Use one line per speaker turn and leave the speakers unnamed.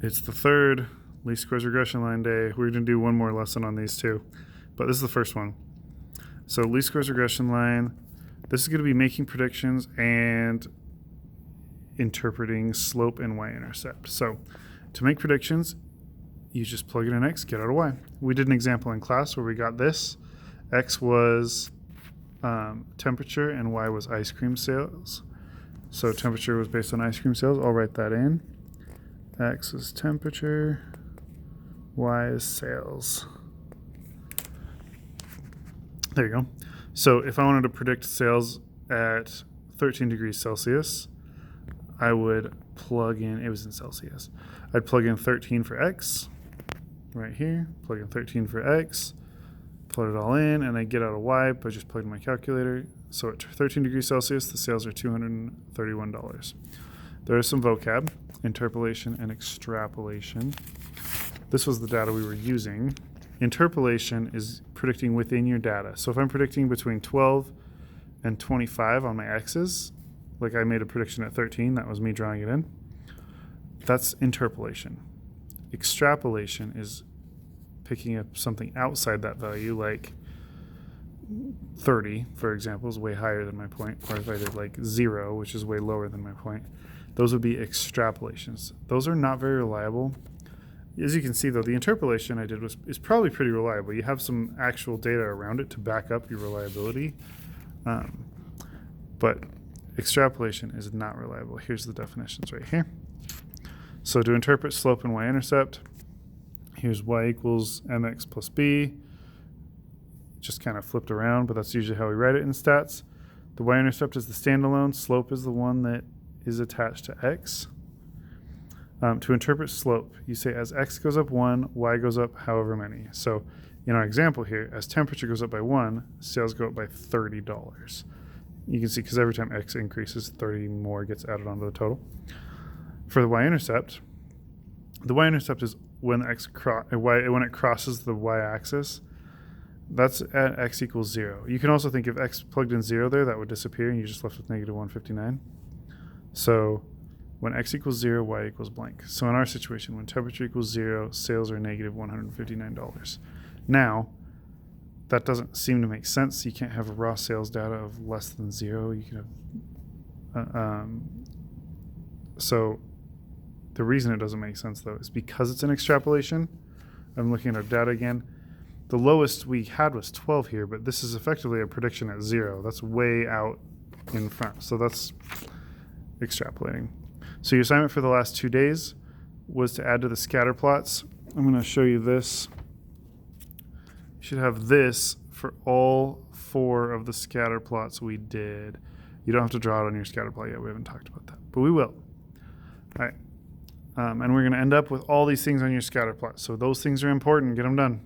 It's the third least squares regression line day. We're going to do one more lesson on these two, but this is the first one. So least squares regression line, this is going to be making predictions and interpreting slope and y-intercept. So to make predictions, you just plug in an x, get out a y. We did an example in class where we got this. X was temperature and y was ice cream sales. So temperature was based on ice cream sales. I'll write that in. X is temperature, y is sales. There you go. So if I wanted to predict sales at 13 degrees Celsius, I would plug in, it was in Celsius, I'd plug in 13 for x, right here, plug in 13 for x, put it all in, and I get out a y by just plugging my calculator. So at 13 degrees Celsius, the sales are $231. There is some vocab, interpolation and extrapolation. This was the data we were using. Interpolation is predicting within your data. So if I'm predicting between 12 and 25 on my x's, like I made a prediction at 13, that was me drawing it in, that's interpolation. Extrapolation is picking up something outside that value, like 30, for example, is way higher than my point, or if I did like 0, which is way lower than my point, those would be extrapolations. Those are not very reliable. As you can see, though, the interpolation I did is probably pretty reliable. You have some actual data around it to back up your reliability, but extrapolation is not reliable. Here's the definitions right here. So to interpret slope and y-intercept, here's y equals mx plus b. Just kind of flipped around, but that's usually how we write it in stats. The y-intercept is the standalone. Slope is the one that is attached to x. To interpret slope, you say as x goes up 1, y goes up however many. So in our example here, as temperature goes up by 1, sales go up by $30. You can see because every time x increases, 30 more gets added onto the total. For the y-intercept is when when it crosses the y-axis. That's at x equals 0. You can also think if x plugged in 0 there, that would disappear and you just left with negative 159. So when x equals 0, y equals blank. So in our situation, when temperature equals 0, sales are negative $159. Now, that doesn't seem to make sense. You can't have raw sales data of less than 0. You can have, so the reason it doesn't make sense, though, is because it's an extrapolation. I'm looking at our data again. The lowest we had was 12 here, but this is effectively a prediction at 0. That's way out in front. So that's extrapolating. So your assignment for the last 2 days was to add to the scatter plots. I'm going to show you this. You should have this for all 4 of the scatter plots we did. You don't have to draw it on your scatter plot yet. We haven't talked about that, but we will. All right. And we're going to end up with all these things on your scatter plot. So those things are important. Get them done.